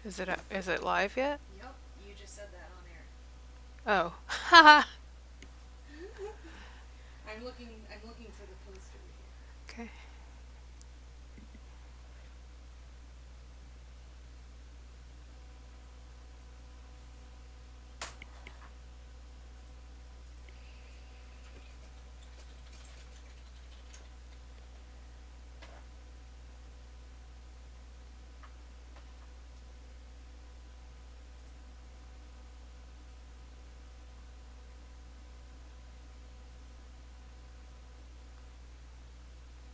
Is it live yet? Yep, you just said that on air. Oh. Haha. I'm looking for the poster here. Okay.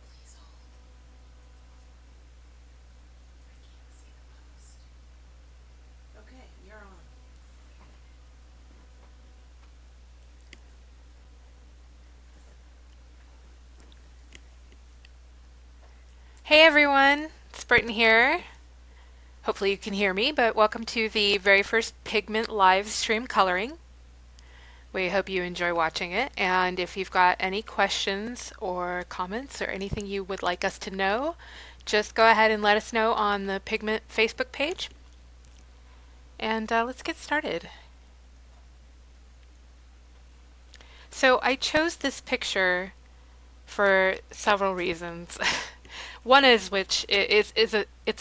Please hold. I can't see the post. Okay, you're on. Hey everyone, it's Britton here. Hopefully you can hear me, but welcome to the very first Pigment live stream coloring. We hope you enjoy watching it, and if you've got any questions or comments or anything you would like us to know, just go ahead and let us know on the Pigment Facebook page, and let's get started. So I chose this picture for several reasons. One is which it's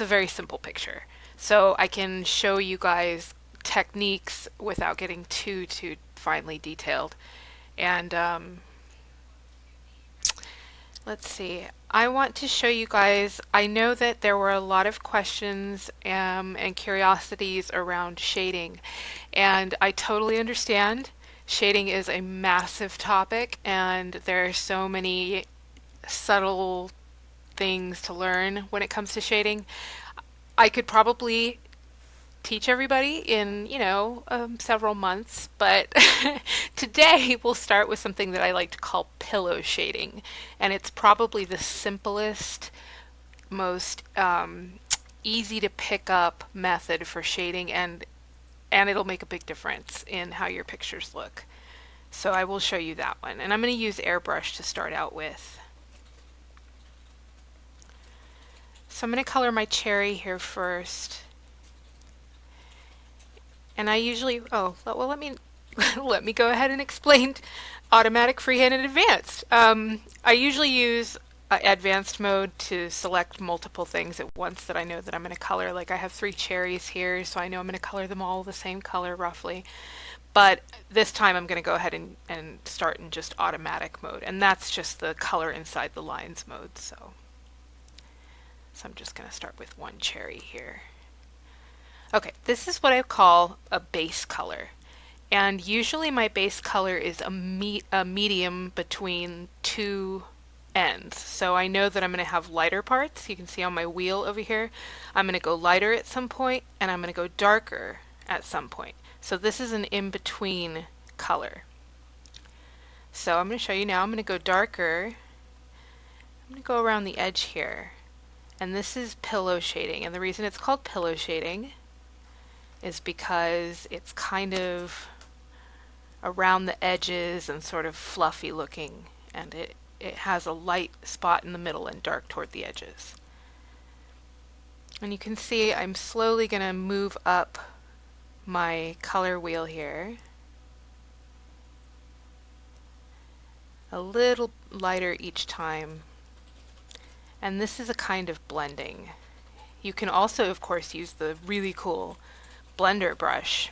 a very simple picture. So I can show you guys techniques without getting too finely detailed. And let's see. I want to show you guys, I know that there were a lot of questions and curiosities around shading, and I totally understand. Shading is a massive topic, and there are so many subtle things to learn when it comes to shading. I could probably teach everybody in, several months, but today we'll start with something that I like to call pillow shading. And it's probably the simplest, most easy to pick up method for shading, and it'll make a big difference in how your pictures look. So I will show you that one. And I'm going to use airbrush to start out with. So I'm going to color my cherry here first. And I usually, well, let me let me go ahead and explain automatic, freehand, and advanced. I usually use advanced mode to select multiple things at once that I know that I'm going to color. Like I have 3 cherries here, so I know I'm going to color them all the same color roughly. But this time I'm going to go ahead and start in just automatic mode. And that's just the color inside the lines mode. So I'm just going to start with 1 cherry here. Okay, this is what I call a base color. And usually my base color is a medium between 2 ends. So I know that I'm going to have lighter parts. You can see on my wheel over here, I'm going to go lighter at some point and I'm going to go darker at some point. So this is an in-between color. So I'm going to show you now. I'm going to go darker. I'm going to go around the edge here. And this is pillow shading. And the reason it's called pillow shading is because it's kind of around the edges and sort of fluffy looking, and it has a light spot in the middle and dark toward the edges. And you can see I'm slowly going to move up my color wheel here. A little lighter each time. And this is a kind of blending. You can also, of course, use the really cool blender brush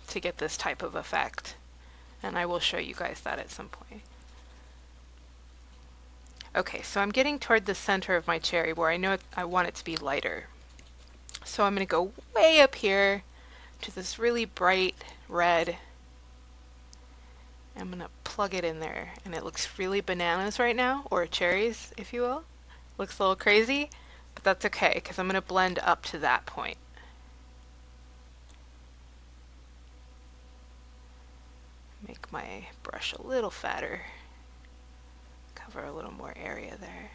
to get this type of effect. And I will show you guys that at some point. Okay, so I'm getting toward the center of my cherry where I know I want it to be lighter. So I'm going to go way up here to this really bright red. I'm going to plug it in there, and it looks really bananas right now, or cherries, if you will. Looks a little crazy, but that's okay, because I'm going to blend up to that point. Make my brush a little fatter. Cover a little more area there.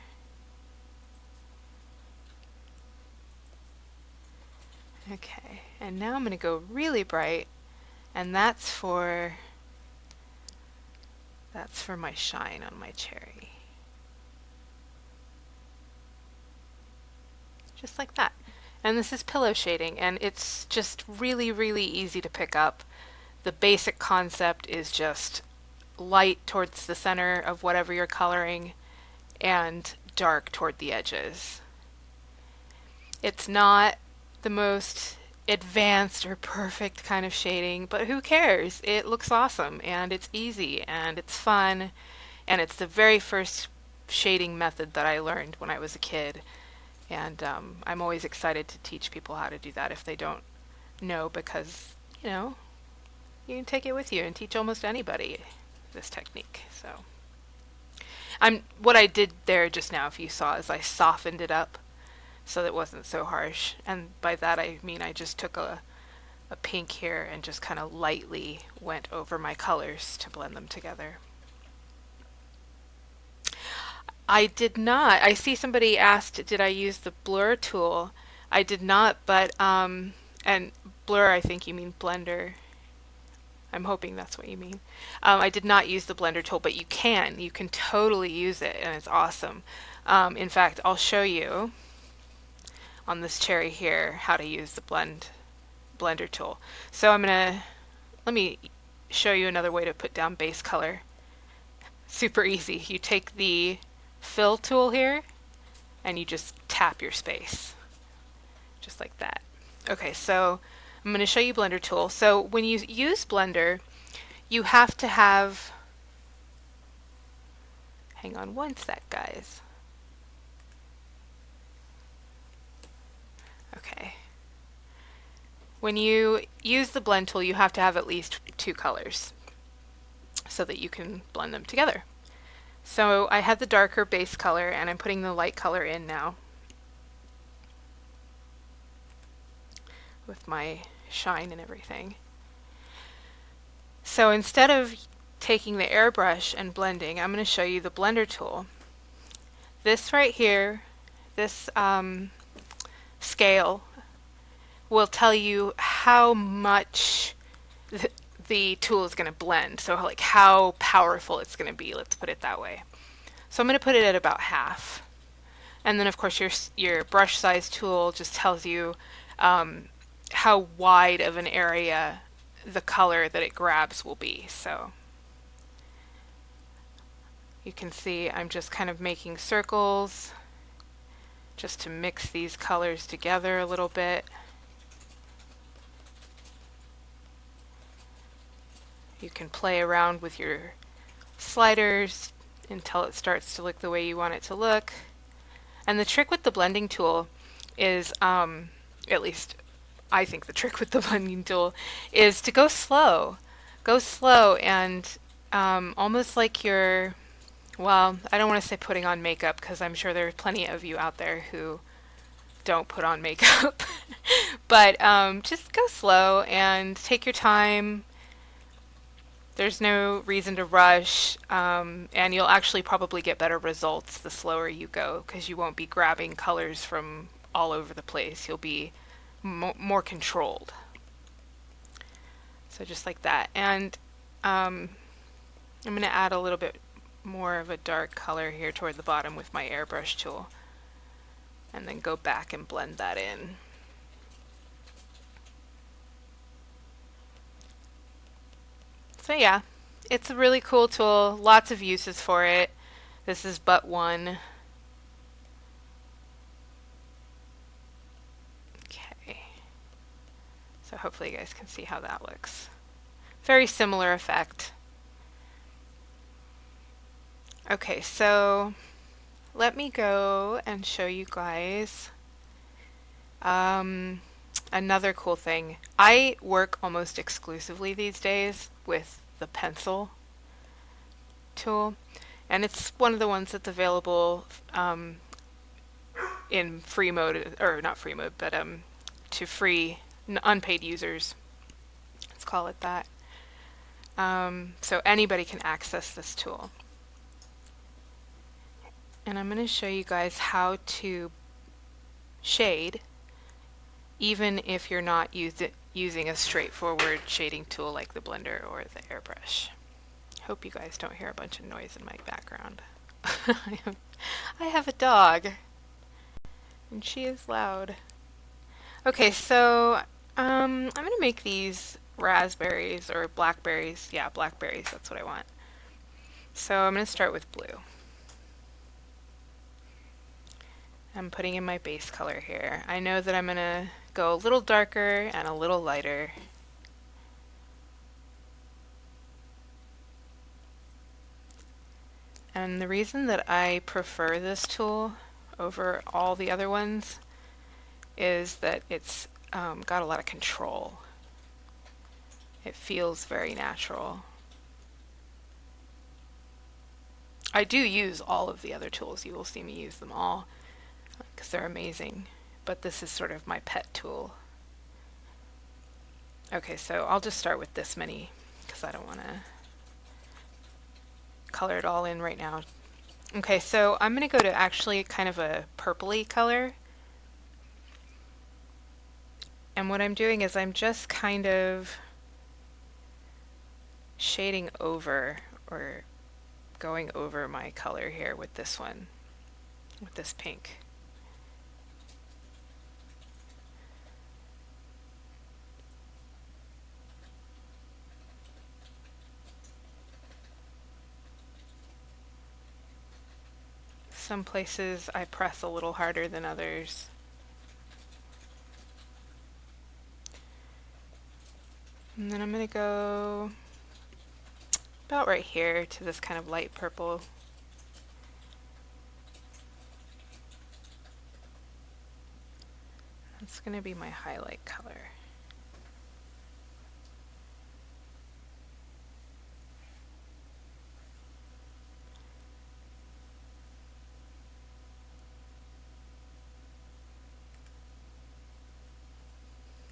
Okay, and now I'm going to go really bright, and that's for my shine on my cherry. Just like that. and this is pillow shading, and it's just really, really easy to pick up. The basic concept is just light towards the center of whatever you're coloring and dark toward the edges. It's not the most advanced or perfect kind of shading, but who cares? It looks awesome, and it's easy, and it's fun, and it's the very first shading method that I learned when I was a kid. And I'm always excited to teach people how to do that if they don't know, because, you know, you can take it with you and teach almost anybody this technique. So what I did there just now, if you saw, is I softened it up so that it wasn't so harsh. And by that I mean I just took a pink here and just kind of lightly went over my colors to blend them together. I did not. I see somebody asked, did I use the blur tool? I did not, but, and blur, I think you mean blender. I'm hoping that's what you mean. I did not use the blender tool, but you can. You can totally use it, and it's awesome. In fact, I'll show you on this cherry here how to use the blender tool. So let me show you another way to put down base color. Super easy. You take the fill tool here and you just tap your space just like that. Okay, so I'm going to show you blender tool. So when you use blender, you have to have, hang on one sec guys. Okay, when you use the blend tool, you have to have at least 2 colors so that you can blend them together. So I had the darker base color and I'm putting the light color in now with my shine and everything. So instead of taking the airbrush and blending, I'm going to show you the blender tool. This right here, this scale will tell you how much the tool is going to blend, so like how powerful it's going to be, let's put it that way. So I'm going to put it at about half. And then of course your brush size tool just tells you how wide of an area the color that it grabs will be. So you can see I'm just kind of making circles just to mix these colors together a little bit. You can play around with your sliders until it starts to look the way you want it to look. And the trick with the blending tool is, at least I think the trick with the blending tool is to go slow. Go slow and almost like you're, well, I don't want to say putting on makeup because I'm sure there are plenty of you out there who don't put on makeup. But just go slow and take your time. There's no reason to rush, and you'll actually probably get better results the slower you go because you won't be grabbing colors from all over the place. You'll be more controlled. So just like that. And I'm going to add a little bit more of a dark color here toward the bottom with my airbrush tool, and then go back and blend that in. So yeah, it's a really cool tool, lots of uses for it. This is but one. Okay, so hopefully you guys can see how that looks. Very similar effect. Okay, so let me go and show you guys another cool thing. I work almost exclusively these days with the pencil tool, and it's one of the ones that's available in free mode, or not free mode, but to free unpaid users. Let's call it that. So anybody can access this tool. And I'm going to show you guys how to shade even if you're not using a straightforward shading tool like the blender or the airbrush. Hope you guys don't hear a bunch of noise in my background. I have a dog and she is loud. Okay, so I'm gonna make these raspberries or blackberries. Yeah, blackberries, that's what I want. So I'm gonna start with blue. I'm putting in my base color here. I know that I'm gonna go a little darker and a little lighter. And the reason that I prefer this tool over all the other ones is that it's got a lot of control. It feels very natural. I do use all of the other tools. You will see me use them all because they're amazing. But this is sort of my pet tool. Okay, so I'll just start with this many because I don't want to color it all in right now. Okay, so I'm going to go to actually kind of a purpley color. And what I'm doing is I'm just kind of shading over or going over my color here with this one, with this pink. Some places I press a little harder than others. And then I'm going to go about right here to this kind of light purple. That's going to be my highlight color.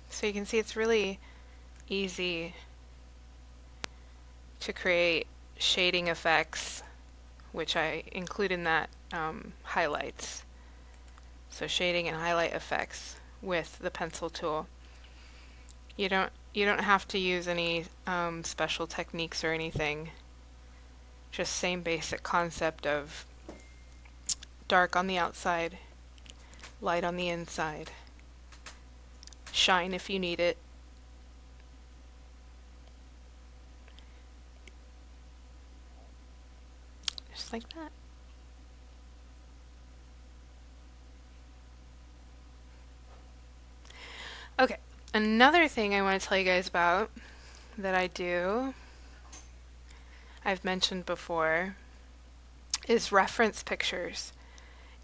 So you can see it's really easy to create shading effects, which I include in that highlights. So shading and highlight effects with the pencil tool. You don't have to use any special techniques or anything. Just same basic concept of dark on the outside, light on the inside. Shine if you need it. Just like that. Okay, another thing I want to tell you guys about that I do, I've mentioned before, is reference pictures.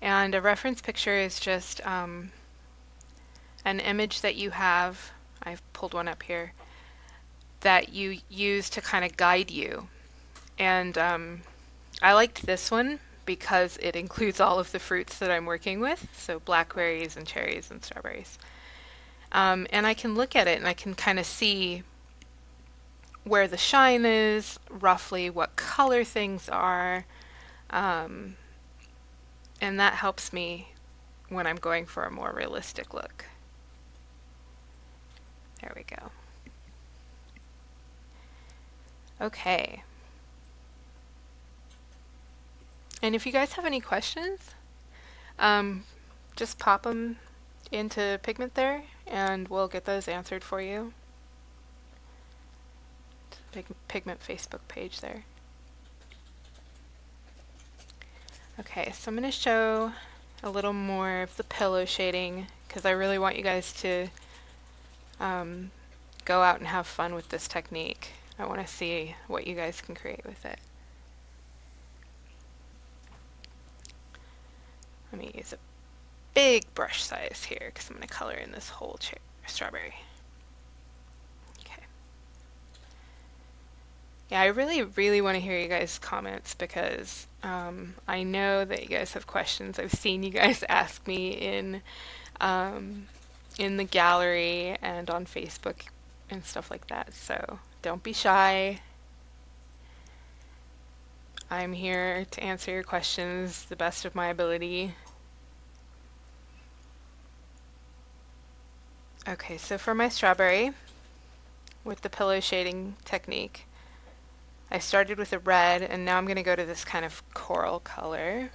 And a reference picture is just an image that you have, I've pulled one up here, that you use to kind of guide you. And I liked this one because it includes all of the fruits that I'm working with, so blackberries and cherries and strawberries. And I can look at it and I can kind of see where the shine is, roughly what color things are, and that helps me when I'm going for a more realistic look. There we go. Okay. And if you guys have any questions, just pop them into Pigment there and we'll get those answered for you. Pigment Facebook page there. Okay, so I'm going to show a little more of the pillow shading because I really want you guys to go out and have fun with this technique. I want to see what you guys can create with it. Let me use a big brush size here because I'm going to color in this whole strawberry. Okay. Yeah, I really want to hear you guys' comments because I know that you guys have questions. I've seen you guys ask me in the gallery and on Facebook and stuff like that. So don't be shy. I'm here to answer your questions the best of my ability. Okay, so for my strawberry, with the pillow shading technique, I started with a red and now I'm going to go to this kind of coral color.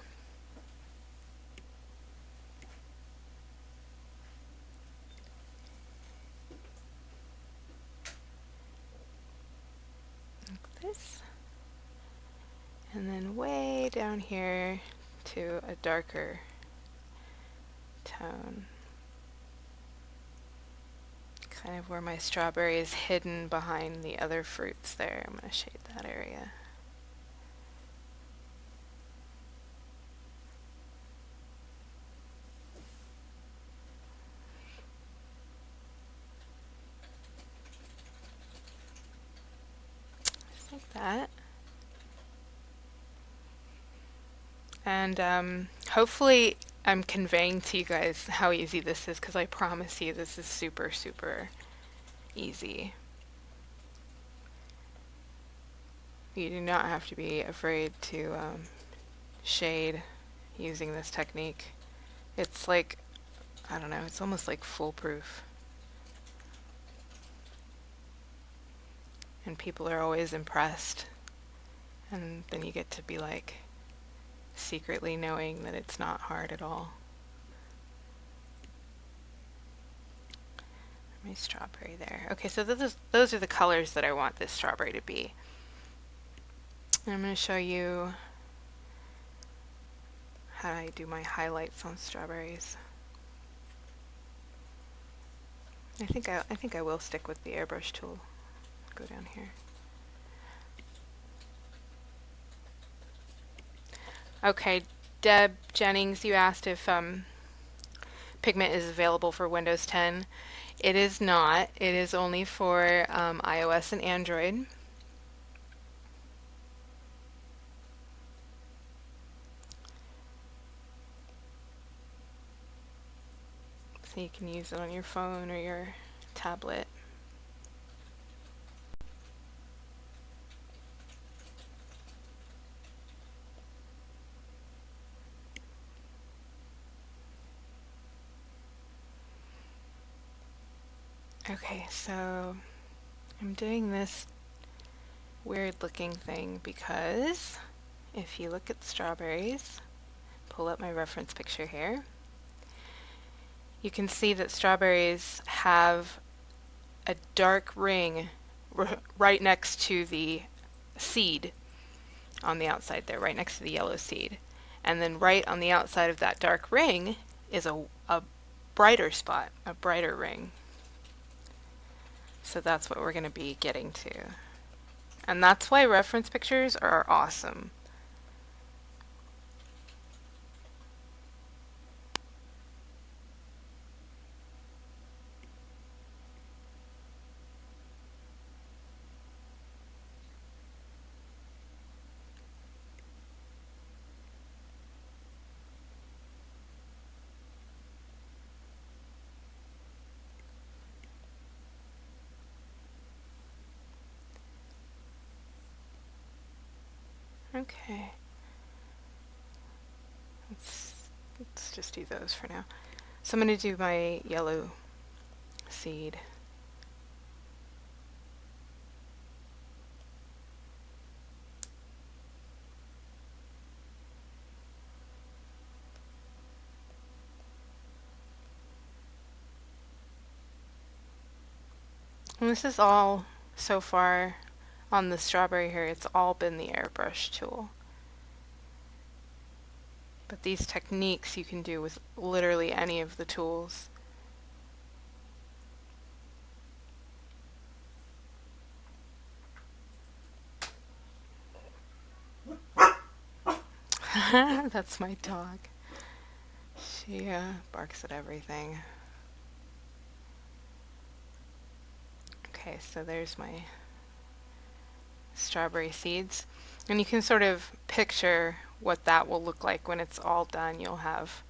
this. And then way down here to a darker tone. Kind of where my strawberry is hidden behind the other fruits there. I'm going to shade that area. Just like that. And hopefully I'm conveying to you guys how easy this is, because I promise you this is super, super easy. You do not have to be afraid to shade using this technique. It's like, I don't know, it's almost like foolproof. And people are always impressed. And then you get to be like secretly knowing that it's not hard at all. My strawberry there. Okay, so those are the colors that I want this strawberry to be. And I'm going to show you how I do my highlights on strawberries. I think I will stick with the airbrush tool. Go down here. Okay, Deb Jennings, you asked if Pigment is available for Windows 10. It is not. It is only for iOS and Android. So you can use it on your phone or your tablet. Okay, so I'm doing this weird looking thing because if you look at strawberries, pull up my reference picture here, you can see that strawberries have a dark ring right next to the seed on the outside there, right next to the yellow seed. And then right on the outside of that dark ring is a brighter spot, a brighter ring. So that's what we're going to be getting to. And that's why reference pictures are awesome. Okay. Let's just do those for now. So I'm going to do my yellow seed. And this is all, so far, on the strawberry here, it's all been the airbrush tool. But these techniques you can do with literally any of the tools. That's my dog. She barks at everything. Okay, so there's my strawberry seeds. And you can sort of picture what that will look like when it's all done. You'll have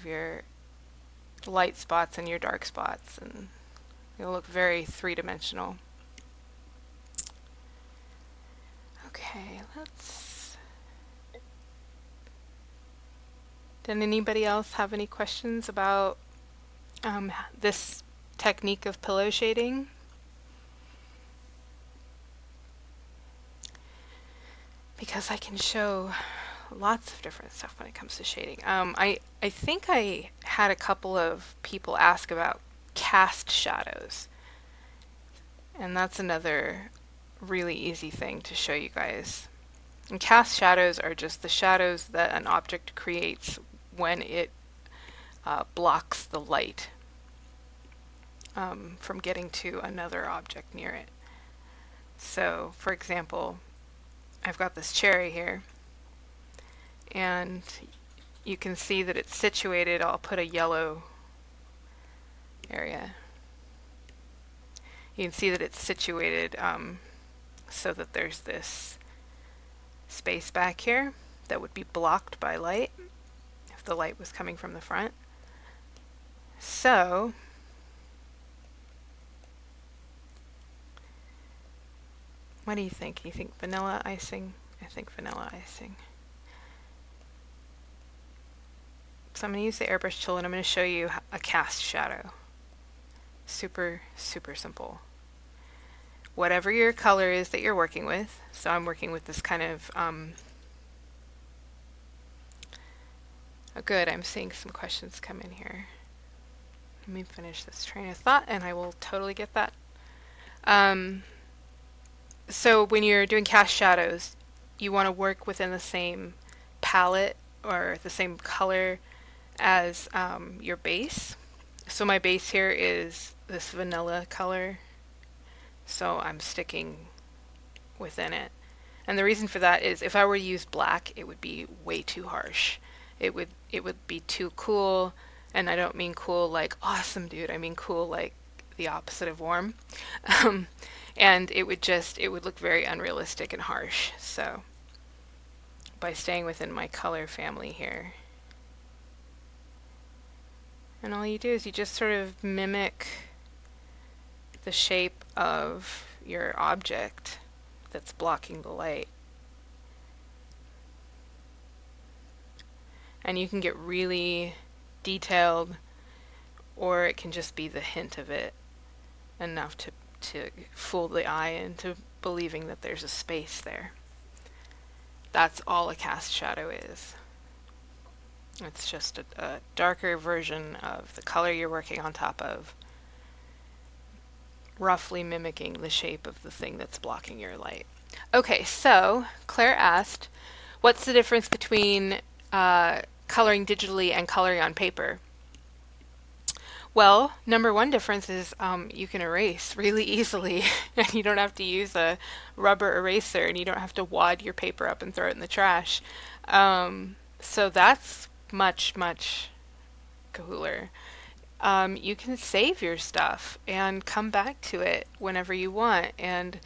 your light spots and your dark spots, and it'll look very three-dimensional. Okay, did anybody else have any questions about this technique of pillow shading? Because I can show lots of different stuff when it comes to shading. I think I had a couple of people ask about cast shadows. And that's another really easy thing to show you guys. And cast shadows are just the shadows that an object creates when it blocks the light from getting to another object near it. So, for example, I've got this cherry here, and you can see that it's situated. I'll put a yellow area. You can see that it's situated so that there's this space back here that would be blocked by light if the light was coming from the front. So what do you think? You think vanilla icing? I think vanilla icing. So I'm going to use the airbrush tool and I'm going to show you a cast shadow. Super, super simple. Whatever your color is that you're working with, so I'm working with this kind of, oh good, I'm seeing some questions come in here. Let me finish this train of thought and I will totally get that. So when you're doing cast shadows, you want to work within the same palette or the same color as your base. So my base here is this vanilla color, so I'm sticking within it. And the reason for that is if I were to use black, it would be way too harsh. It would be too cool, and I don't mean cool like awesome dude, I mean cool like the opposite of warm. And it would look very unrealistic and harsh. So by staying within my color family here, and all you do is you just sort of mimic the shape of your object that's blocking the light. And you can get really detailed, or it can just be the hint of it, enough to fool the eye into believing that there's a space there. That's all a cast shadow is. It's just a darker version of the color you're working on top of, roughly mimicking the shape of the thing that's blocking your light. Okay, so Claire asked, what's the difference between coloring digitally and coloring on paper? Well, number one difference is you can erase really easily and you don't have to use a rubber eraser and you don't have to wad your paper up and throw it in the trash. So that's much, much cooler. You can save your stuff and come back to it whenever you want, and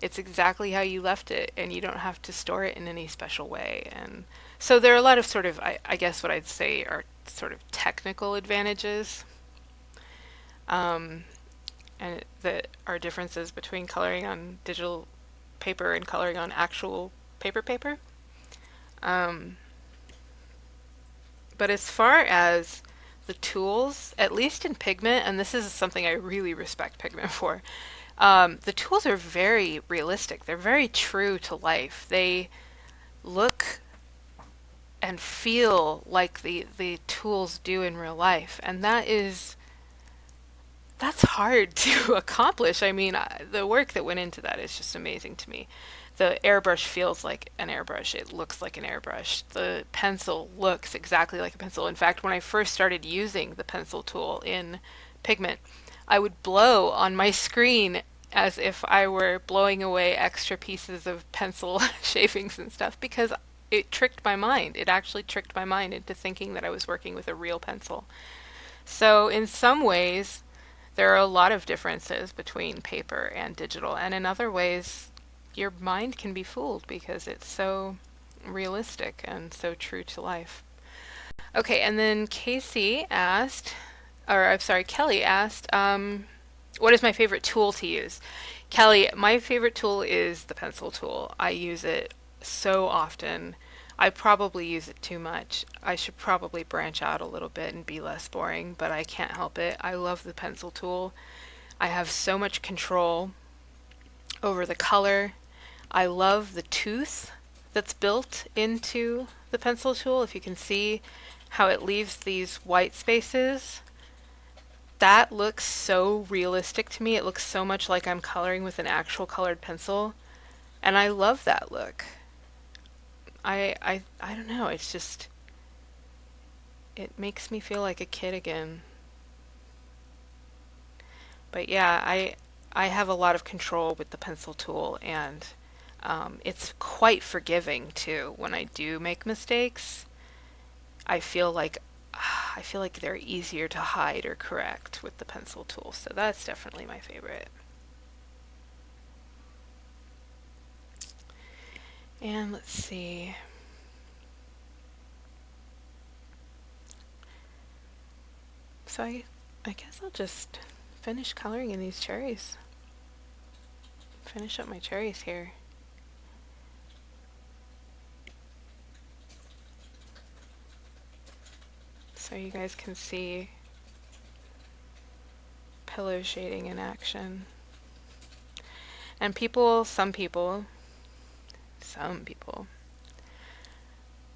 it's exactly how you left it, and you don't have to store it in any special way. And so there are a lot of sort of, I guess what I'd say are sort of technical advantages, and that are differences between coloring on digital paper and coloring on actual paper. But as far as the tools, at least in Pigment, and this is something I really respect Pigment for, the tools are very realistic. They're very true to life. They look and feel like the tools do in real life, and that's hard to accomplish. I mean, the work that went into that is just amazing to me. The airbrush feels like an airbrush. It looks like an airbrush. The pencil looks exactly like a pencil. In fact, when I first started using the pencil tool in Pigment, I would blow on my screen as if I were blowing away extra pieces of pencil shavings and stuff, because it tricked my mind. It actually tricked my mind into thinking that I was working with a real pencil. So in some ways, there are a lot of differences between paper and digital, and in other ways, your mind can be fooled because it's so realistic and so true to life. Okay, and then Kelly asked, what is my favorite tool to use? Kelly, my favorite tool is the pencil tool. I use it so often. I probably use it too much. I should probably branch out a little bit and be less boring, but I can't help it. I love the pencil tool. I have so much control over the color. I love the tooth that's built into the pencil tool. If you can see how it leaves these white spaces, that looks so realistic to me. It looks so much like I'm coloring with an actual colored pencil, and I love that look. I don't know, it's just it makes me feel like a kid again. But yeah, I have a lot of control with the pencil tool, and it's quite forgiving too. When I do make mistakes, I feel like I feel like they're easier to hide or correct with the pencil tool. So that's definitely my favorite. And let's see. So I guess I'll just finish coloring in these cherries. Finish up my cherries here. So you guys can see pillow shading in action. And some people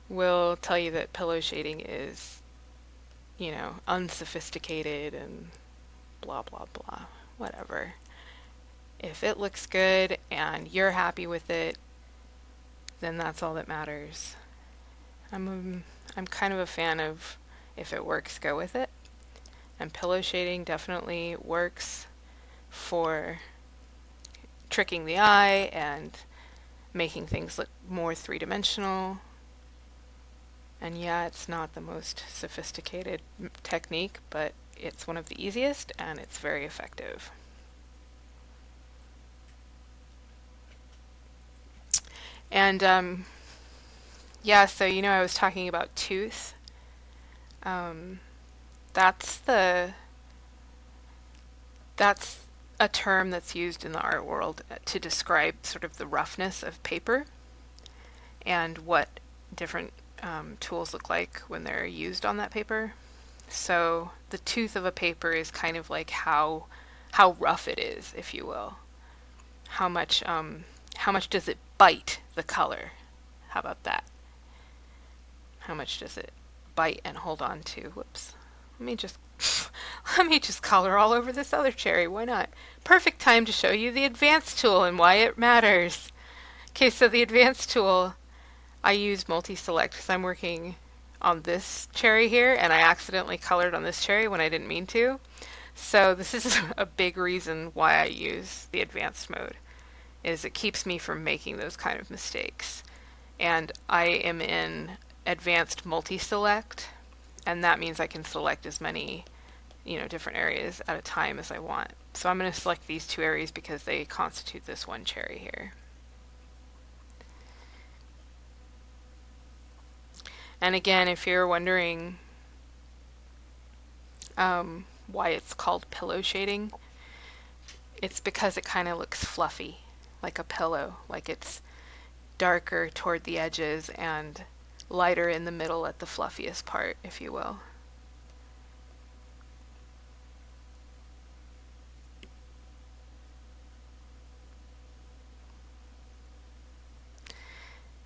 will tell you that pillow shading is, unsophisticated and blah, blah, blah, whatever. If it looks good and you're happy with it, then that's all that matters. I'm kind of a fan of if it works, go with it. And pillow shading definitely works for tricking the eye and making things look more three-dimensional. And yeah, it's not the most sophisticated technique, but it's one of the easiest and it's very effective. And yeah, so I was talking about tooth. Um, that's that's a term that's used in the art world to describe sort of the roughness of paper and what different tools look like when they're used on that paper. So the tooth of a paper is kind of like how rough it is, if you will. How much does it bite the color? How about that? How much does it bite and hold on to? Whoops. Let me just let me just color all over this other cherry. Why not? Perfect time to show you the advanced tool and why it matters. Okay, so the advanced tool, I use multi-select because I'm working on this cherry here and I accidentally colored on this cherry when I didn't mean to. So this is a big reason why I use the advanced mode, is it keeps me from making those kind of mistakes. And I am in advanced multi-select, and that means I can select as many, different areas at a time as I want. So I'm going to select these two areas because they constitute this one cherry here. And again, if you're wondering why it's called pillow shading, it's because it kind of looks fluffy, like a pillow, like it's darker toward the edges and lighter in the middle at the fluffiest part, if you will.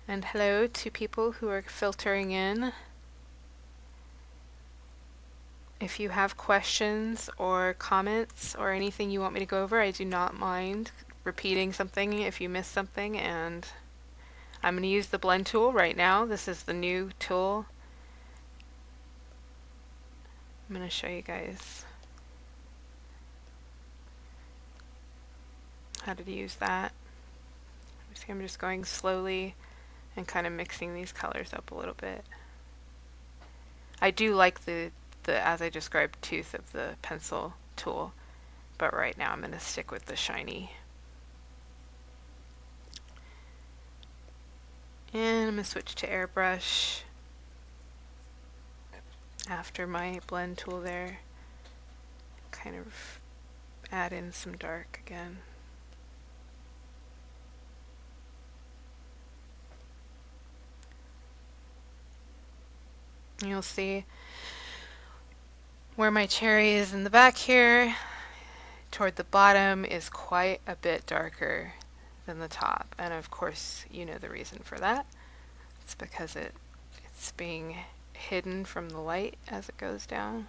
And hello to people who are filtering in. If you have questions or comments or anything you want me to go over, I do not mind repeating something if you missed something. And I'm going to use the blend tool right now. This is the new tool. I'm going to show you guys how to use that. See, I'm just going slowly and kind of mixing these colors up a little bit. I do like the as I described, tooth of the pencil tool, but right now I'm going to stick with the shiny. And I'm going to switch to airbrush after my blend tool there. Kind of add in some dark again. You'll see where my cherry is in the back here, toward the bottom is quite a bit darker than the top. And of course, you know the reason for that. It's because it's being hidden from the light as it goes down.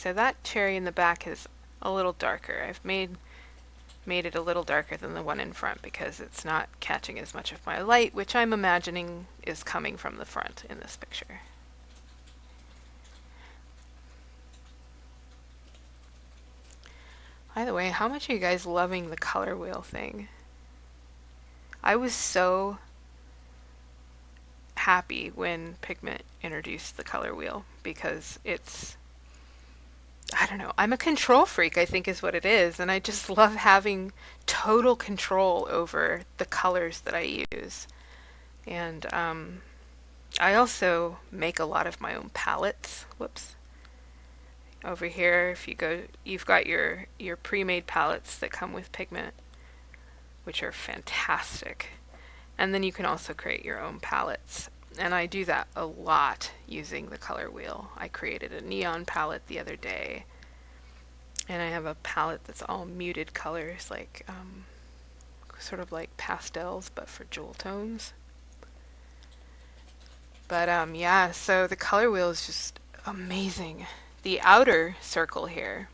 so that cherry in the back is a little darker. I've made it a little darker than the one in front because it's not catching as much of my light, which I'm imagining is coming from the front in this picture. By the way, how much are you guys loving the color wheel thing? I was so happy when Pigment introduced the color wheel because it's, I don't know, I'm a control freak, I think is what it is, and I just love having total control over the colors that I use. And I also make a lot of my own palettes. Whoops. Over here, if you go, you've got your pre-made palettes that come with Pigment, which are fantastic. And then you can also create your own palettes. And I do that a lot using the color wheel. I created a neon palette the other day. And I have a palette that's all muted colors, like sort of like pastels, but for jewel tones. But yeah, so the color wheel is just amazing. The outer circle here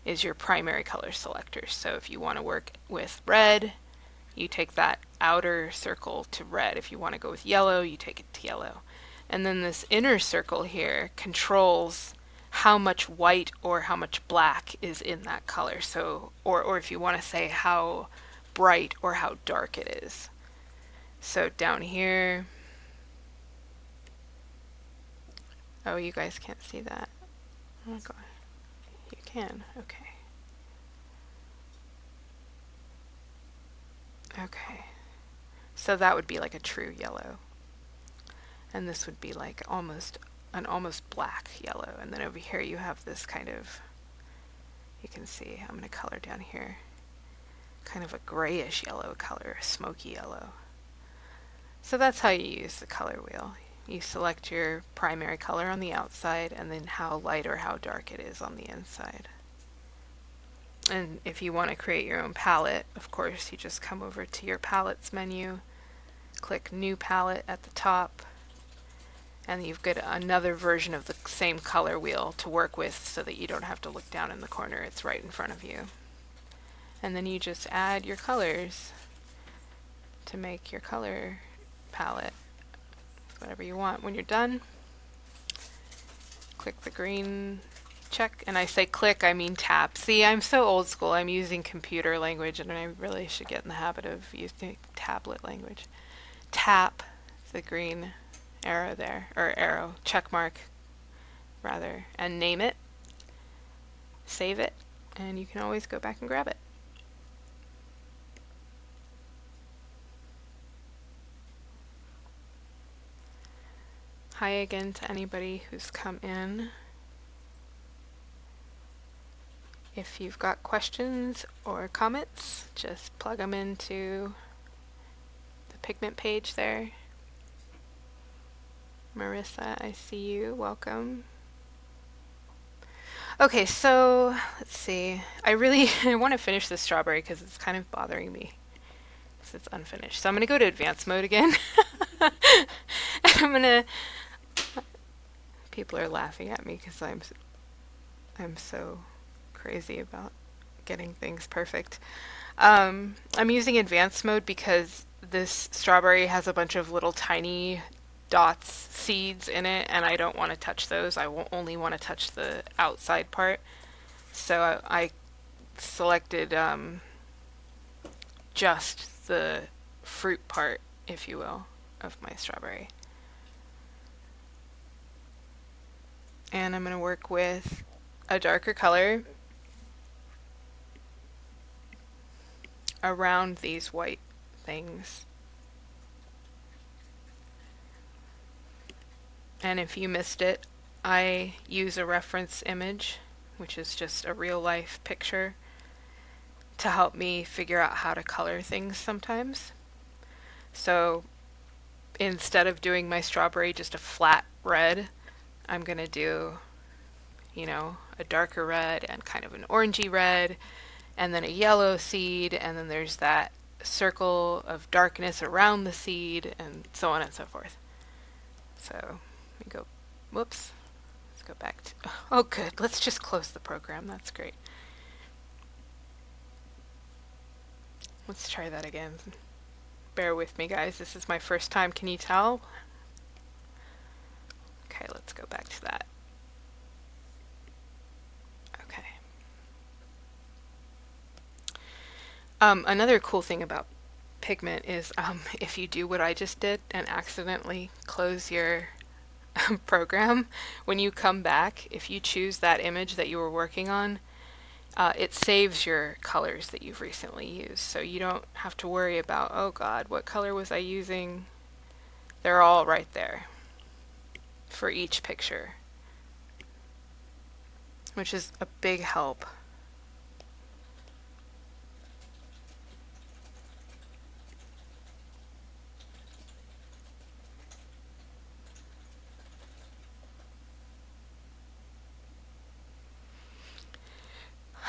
is your primary color selector. So if you want to work with red, you take that outer circle to red. If you want to go with yellow, you take it to yellow. And then this inner circle here controls how much white or how much black is in that color. So, or if you want to say how bright or how dark it is. So down here, oh, you guys can't see that. Oh my god. You can, okay. Okay. So that would be like a true yellow. And this would be like an almost black yellow. And then over here you have this kind of, you can see, I'm going to color down here, kind of a grayish yellow color, a smoky yellow. So that's how you use the color wheel. You select your primary color on the outside and then how light or how dark it is on the inside. And if you want to create your own palette, of course, you just come over to your palettes menu, click New Palette at the top, and you've got another version of the same color wheel to work with so that you don't have to look down in the corner. It's right in front of you. And then you just add your colors to make your color palette, whatever you want. When you're done, click the green check, and I say click, I mean tap. See, I'm so old school. I'm using computer language, and I really should get in the habit of using tablet language. Tap the green arrow there, or arrow, check mark, rather, and name it, save it, and you can always go back and grab it. Hi again to anybody who's come in. If you've got questions or comments, just plug them into the Pigment page there. Marissa, I see you. Welcome. Okay, so let's see. I want to finish this strawberry because it's kind of bothering me because it's unfinished. So I'm going to go to advanced mode again. And I'm going to... People are laughing at me because I'm so crazy about getting things perfect. I'm using advanced mode because this strawberry has a bunch of little tiny dots, seeds in it, and I don't want to touch those. I only want to touch the outside part. So I selected just the fruit part, if you will, of my strawberry. And I'm going to work with a darker color around these white things. And if you missed it, I use a reference image, which is just a real life picture, to help me figure out how to color things sometimes. So instead of doing my strawberry just a flat red, I'm going to do, you know, a darker red and kind of an orangey red, and then a yellow seed, and then there's that circle of darkness around the seed, and so on and so forth. So let me go, whoops, let's go back to, oh good, let's just close the program. That's great. Let's try that again. Bear with me, guys. This is my first time. Can you tell? Okay, let's go back to that. Okay. Another cool thing about Pigment is if you do what I just did and accidentally close your program, when you come back, if you choose that image that you were working on, it saves your colors that you've recently used. So you don't have to worry about, oh God, what color was I using? They're all right there for each picture, which is a big help.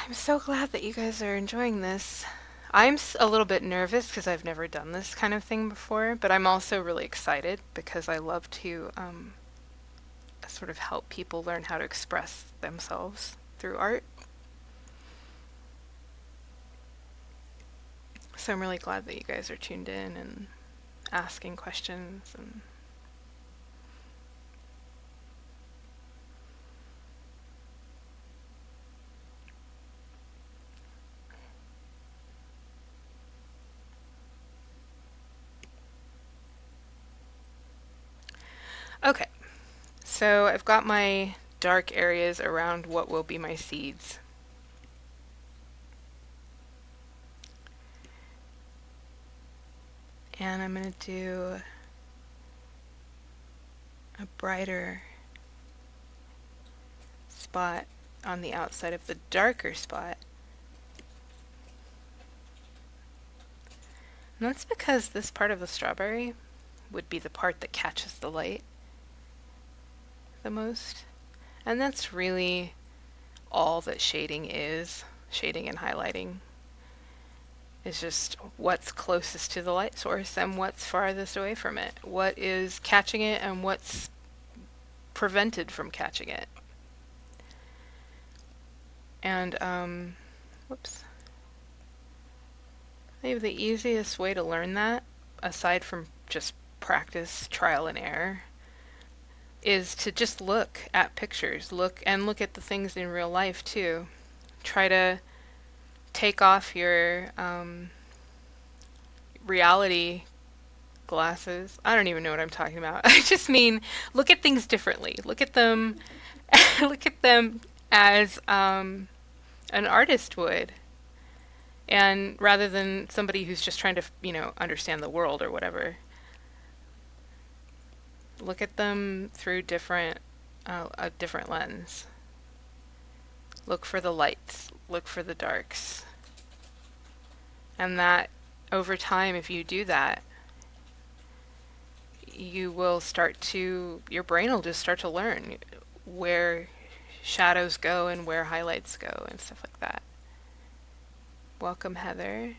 I'm so glad that you guys are enjoying this. I'm a little bit nervous because I've never done this kind of thing before, but I'm also really excited because I love to sort of help people learn how to express themselves through art. So I'm really glad that you guys are tuned in and asking questions and okay. So I've got my dark areas around what will be my seeds. And I'm going to do a brighter spot on the outside of the darker spot. And that's because this part of the strawberry would be the part that catches the light the most. And that's really all that shading is. Shading and highlighting is just what's closest to the light source and what's farthest away from it. What is catching it and what's prevented from catching it. And, whoops. Maybe the easiest way to learn that, aside from just practice, trial and error, is to just look at pictures. Look at the things in real life too. Try to take off your reality glasses. I don't even know what I'm talking about. I just mean look at things differently. Look at them look at them as an artist would. And rather than somebody who's just trying to, understand the world or whatever, look at them through a different lens. Look for the lights, look for the darks. And that over time, if you do that, you will your brain will just start to learn where shadows go and where highlights go and stuff like that. Welcome, Heather.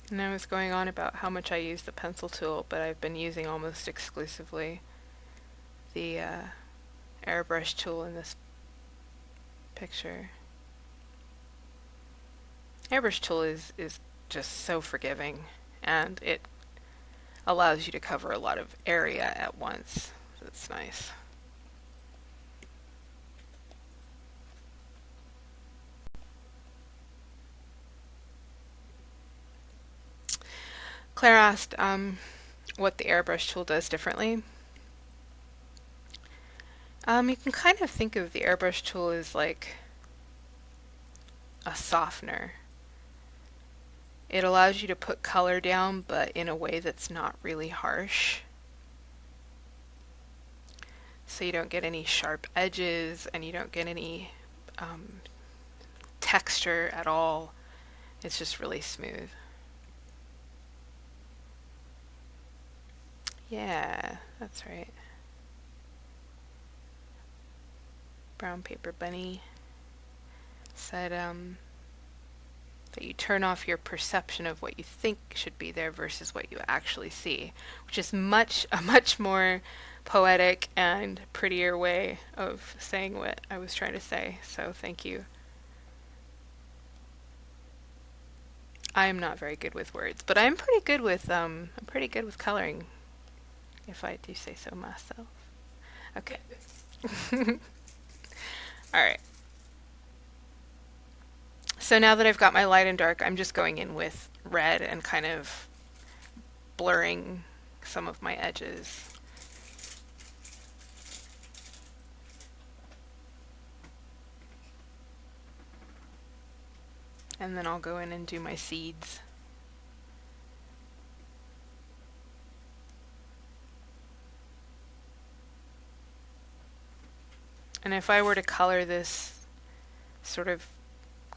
And I was going on about how much I use the pencil tool, but I've been using almost exclusively the airbrush tool in this picture. Airbrush tool is just so forgiving, and it allows you to cover a lot of area at once. That's nice. Claire asked what the airbrush tool does differently. You can kind of think of the airbrush tool as like a softener. It allows you to put color down, but in a way that's not really harsh. So you don't get any sharp edges and you don't get any texture at all. It's just really smooth. Yeah, that's right. Brown Paper Bunny said that you turn off your perception of what you think should be there versus what you actually see, which is a much more poetic and prettier way of saying what I was trying to say. So thank you. I am not very good with words, but I'm pretty good with coloring, if I do say so myself. Okay. All right. So now that I've got my light and dark, I'm just going in with red and kind of blurring some of my edges. And then I'll go in and do my seeds. And if I were to color this sort of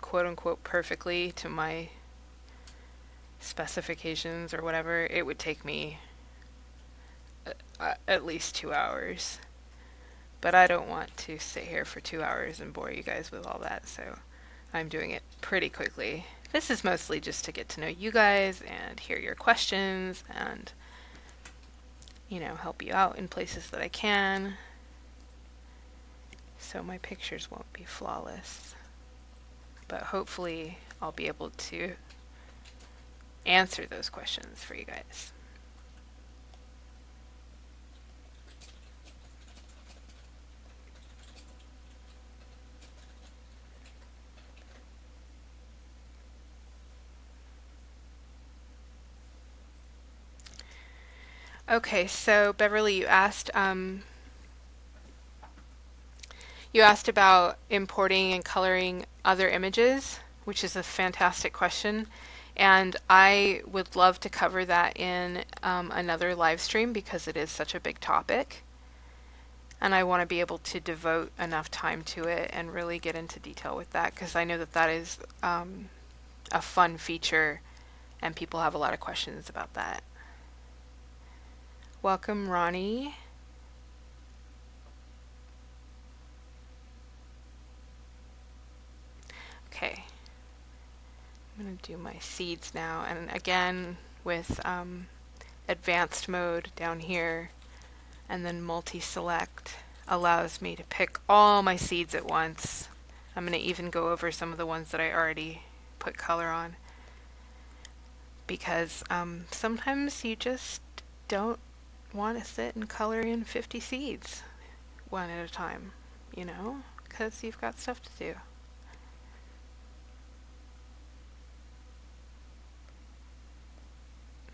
quote unquote perfectly to my specifications or whatever, it would take me at least 2 hours. But I don't want to sit here for 2 hours and bore you guys with all that, so I'm doing it pretty quickly. This is mostly just to get to know you guys and hear your questions and, help you out in places that I can. So my pictures won't be flawless. But hopefully I'll be able to answer those questions for you guys. Okay, so Beverly, you asked about importing and coloring other images, which is a fantastic question. And I would love to cover that in another live stream because it is such a big topic. And I want to be able to devote enough time to it and really get into detail with that because I know that that is a fun feature and people have a lot of questions about that. Welcome, Ronnie. Okay, I'm going to do my seeds now, and again with advanced mode down here, and then multi-select allows me to pick all my seeds at once. I'm going to even go over some of the ones that I already put color on, because sometimes you just don't want to sit and color in 50 seeds one at a time, because you've got stuff to do.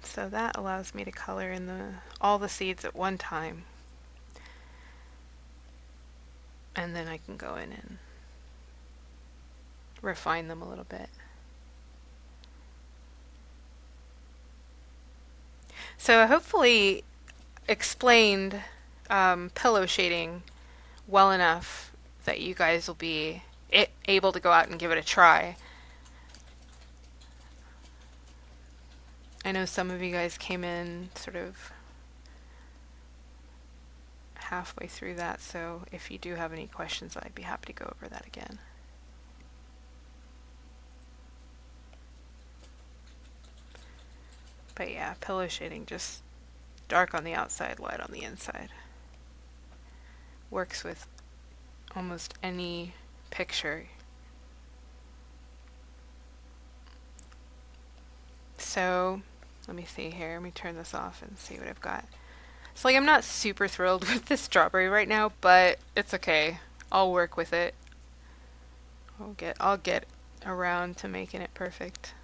So that allows me to color in all the seeds at one time. And then I can go in and refine them a little bit. So I hopefully explained pillow shading well enough that you guys will be able to go out and give it a try. I know some of you guys came in sort of halfway through that, so if you do have any questions, I'd be happy to go over that again. But yeah, pillow shading, just dark on the outside, light on the inside. Works with almost any picture. So let me see here. Let me turn this off and see what I've got. So I'm not super thrilled with this strawberry right now, but it's okay. I'll work with it. I'll get around to making it perfect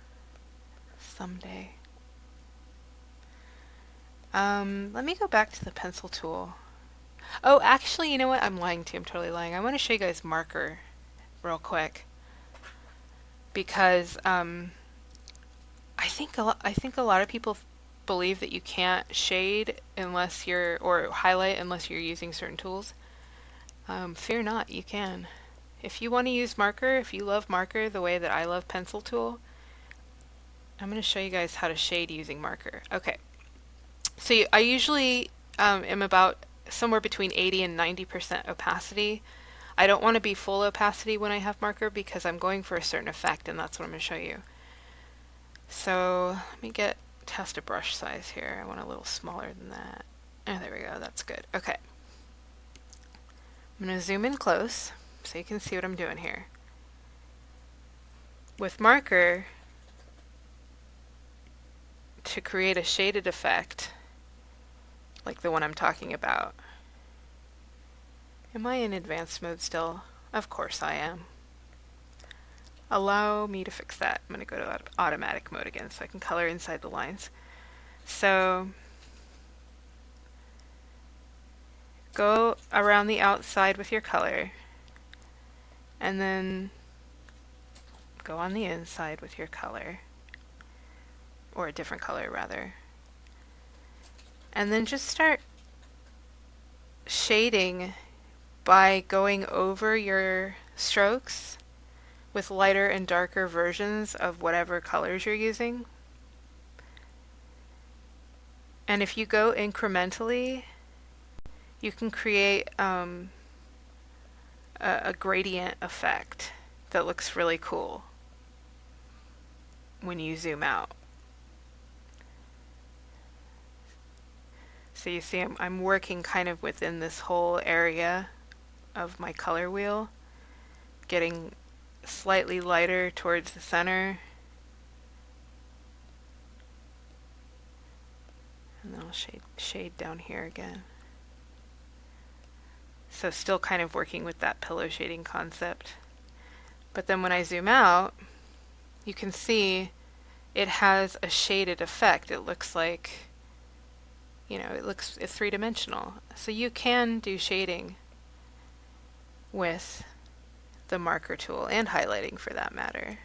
someday. Let me go back to the pencil tool. Oh, actually, you know what? I'm lying to you. I'm totally lying. I want to show you guys marker real quick because I think a lot of people believe that you can't shade unless or highlight unless you're using certain tools. Fear not, you can. If you want to use marker, if you love marker the way that I love pencil tool, I'm going to show you guys how to shade using marker. Okay, so I usually am about somewhere between 80 and 90% opacity. I don't want to be full opacity when I have marker because I'm going for a certain effect, and that's what I'm going to show you. So let me test a brush size here. I want a little smaller than that. Oh, there we go. That's good. Okay. I'm going to zoom in close so you can see what I'm doing here. With marker, to create a shaded effect, like the one I'm talking about. Am I in advanced mode still? Of course I am. Allow me to fix that. I'm going to go to automatic mode again so I can color inside the lines. So go around the outside with your color, and then go on the inside with your color, or a different color rather. And then just start shading by going over your strokes with lighter and darker versions of whatever colors you're using. And if you go incrementally, you can create a gradient effect that looks really cool when you zoom out. So you see I'm working kind of within this whole area of my color wheel, getting slightly lighter towards the center. And then I'll shade down here again. So still kind of working with that pillow shading concept. But then when I zoom out, you can see it has a shaded effect. It looks like, it's three-dimensional. So you can do shading with the marker tool, and highlighting for that matter.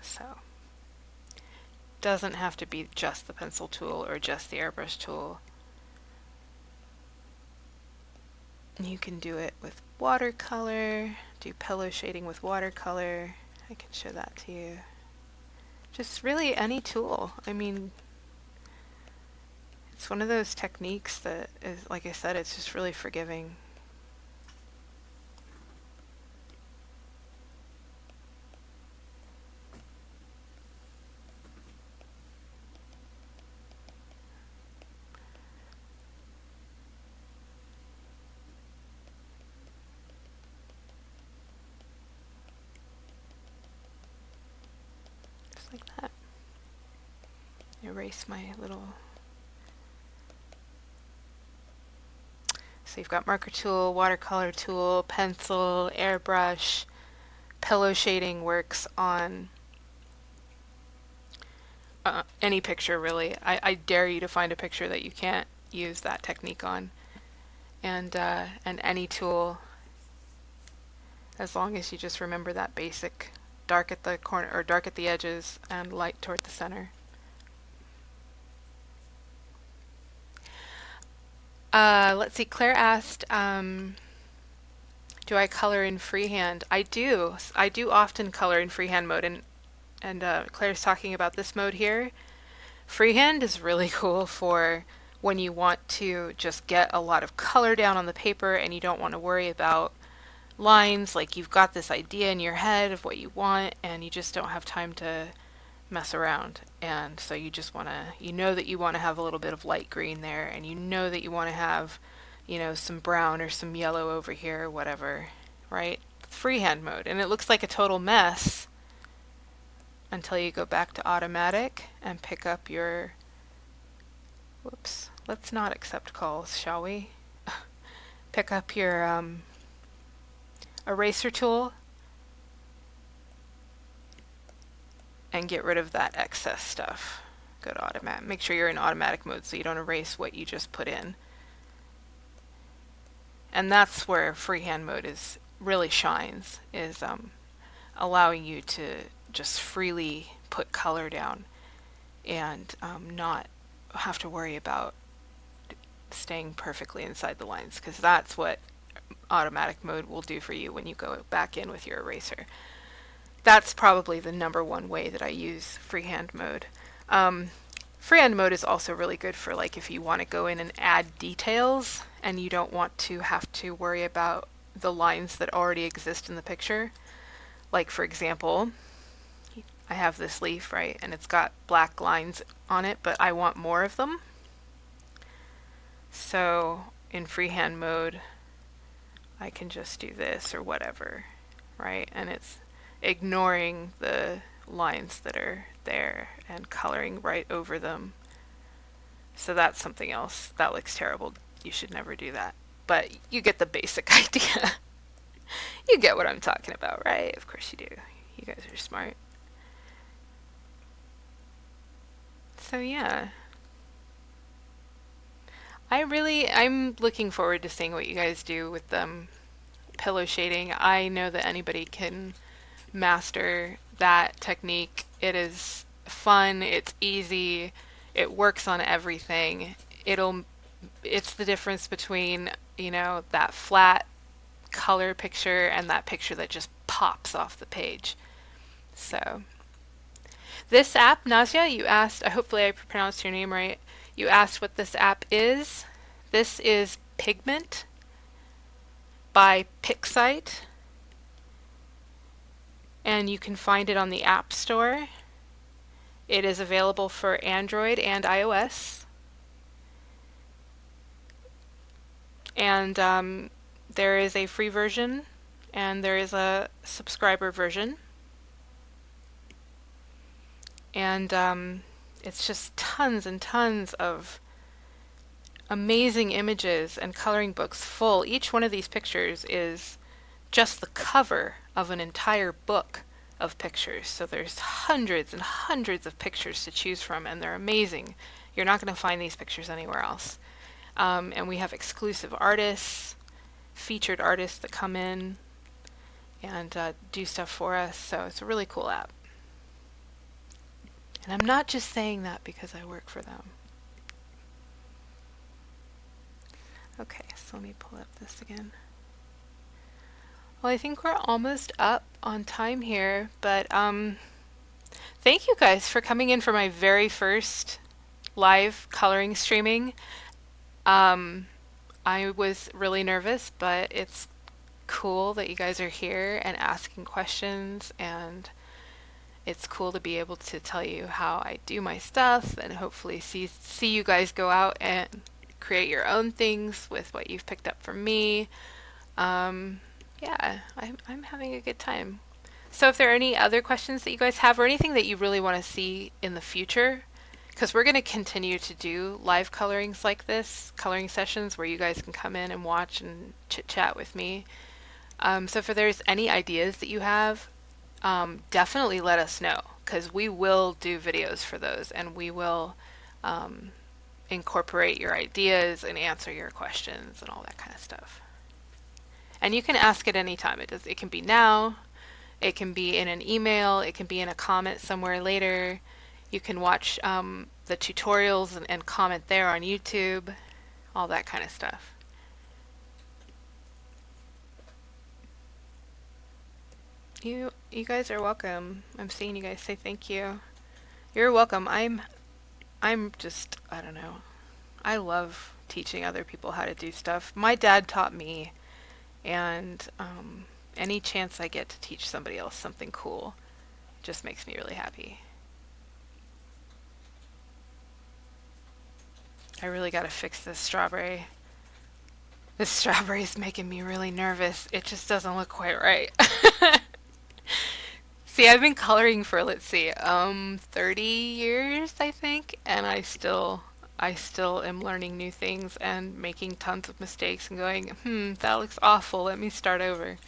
So doesn't have to be just the pencil tool or just the airbrush tool. You can do it with watercolor, do pillow shading with watercolor. I can show that to you. Just really any tool. I mean, it's one of those techniques that is, like I said, it's just really forgiving. Just like that. Erase my little... So you've got marker tool, watercolor tool, pencil, airbrush. Pillow shading works on any picture, really. I dare you to find a picture that you can't use that technique on. And any tool, as long as you just remember that basic dark at the corner or dark at the edges and light toward the center. Let's see, Claire asked, do I color in freehand? I do. I do often color in freehand mode, and Claire's talking about this mode here. Freehand is really cool for when you want to just get a lot of color down on the paper and you don't want to worry about lines, like you've got this idea in your head of what you want and you just don't have time to mess around. And so you just want to, you know that you want to have a little bit of light green there, and you know that you want to have, some brown or some yellow over here, whatever, right? It's freehand mode, and it looks like a total mess until you go back to automatic and pick up your, whoops, let's not accept calls, shall we? Pick up your eraser tool and get rid of that excess stuff. Go to automatic. Make sure you're in automatic mode so you don't erase what you just put in. And that's where freehand mode really shines, is allowing you to just freely put color down and not have to worry about staying perfectly inside the lines, because that's what automatic mode will do for you when you go back in with your eraser. That's probably the #1 way that I use freehand mode. Freehand mode is also really good for, like, if you want to go in and add details and you don't want to have to worry about the lines that already exist in the picture. Like for example, I have this leaf, right, and it's got black lines on it, but I want more of them. So in freehand mode, I can just do this or whatever, right? And it's ignoring the lines that are there and coloring right over them. So that's something else. That looks terrible. You should never do that. But you get the basic idea. You get what I'm talking about, right? Of course you do. You guys are smart. So yeah. I'm looking forward to seeing what you guys do with pillow shading. I know that anybody can master that technique. It is fun, it's easy, it works on everything. It's the difference between, that flat color picture and that picture that just pops off the page. So, this app, Nazia, you asked, hopefully I pronounced your name right. You asked what this app is. This is Pigment by Pixite, and you can find it on the App Store. It is available for Android and iOS. And there is a free version and there is a subscriber version. And it's just tons and tons of amazing images and coloring books full. Each one of these pictures is just the cover of an entire book of pictures. So there's hundreds and hundreds of pictures to choose from, and they're amazing. You're not going to find these pictures anywhere else. And we have exclusive artists, featured artists that come in and do stuff for us. So it's a really cool app. And I'm not just saying that because I work for them. Okay, so let me pull up this again. Well, I think we're almost up on time here, but thank you guys for coming in for my very first live coloring streaming. I was really nervous, but it's cool that you guys are here and asking questions, and it's cool to be able to tell you how I do my stuff and hopefully see you guys go out and create your own things with what you've picked up from me. Yeah, I'm having a good time. So if there are any other questions that you guys have or anything that you really want to see in the future, because we're going to continue to do live colorings like this, coloring sessions where you guys can come in and watch and chit chat with me. So if there's any ideas that you have, definitely let us know, because we will do videos for those and we will incorporate your ideas and answer your questions and all that kind of stuff. And you can ask at any time. It can be now, it can be in an email, it can be in a comment somewhere later. You can watch the tutorials and comment there on YouTube, all that kind of stuff. You guys are welcome. I'm seeing you guys say thank you. You're welcome. I'm just, I don't know. I love teaching other people how to do stuff. My dad taught me, and any chance I get to teach somebody else something cool just makes me really happy. I really gotta fix this strawberry. This strawberry is making me really nervous. It just doesn't look quite right. See, I've been coloring for, let's see, 30 years, I think, and I still am learning new things and making tons of mistakes and going, that looks awful, let me start over.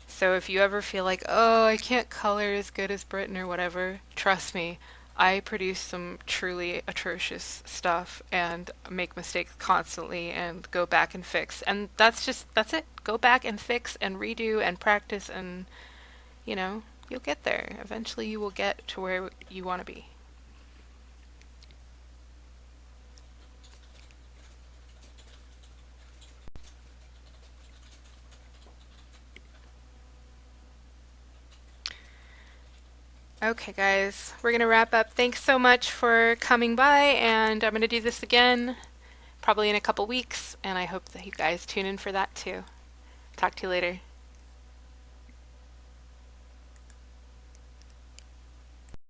So if you ever feel like, oh, I can't color as good as Britton or whatever, trust me, I produce some truly atrocious stuff and make mistakes constantly and go back and fix. And that's it. Go back and fix and redo and practice, and you'll get there. Eventually you will get to where you want to be. Okay, guys, we're going to wrap up. Thanks so much for coming by, and I'm going to do this again probably in a couple weeks, and I hope that you guys tune in for that too. Talk to you later.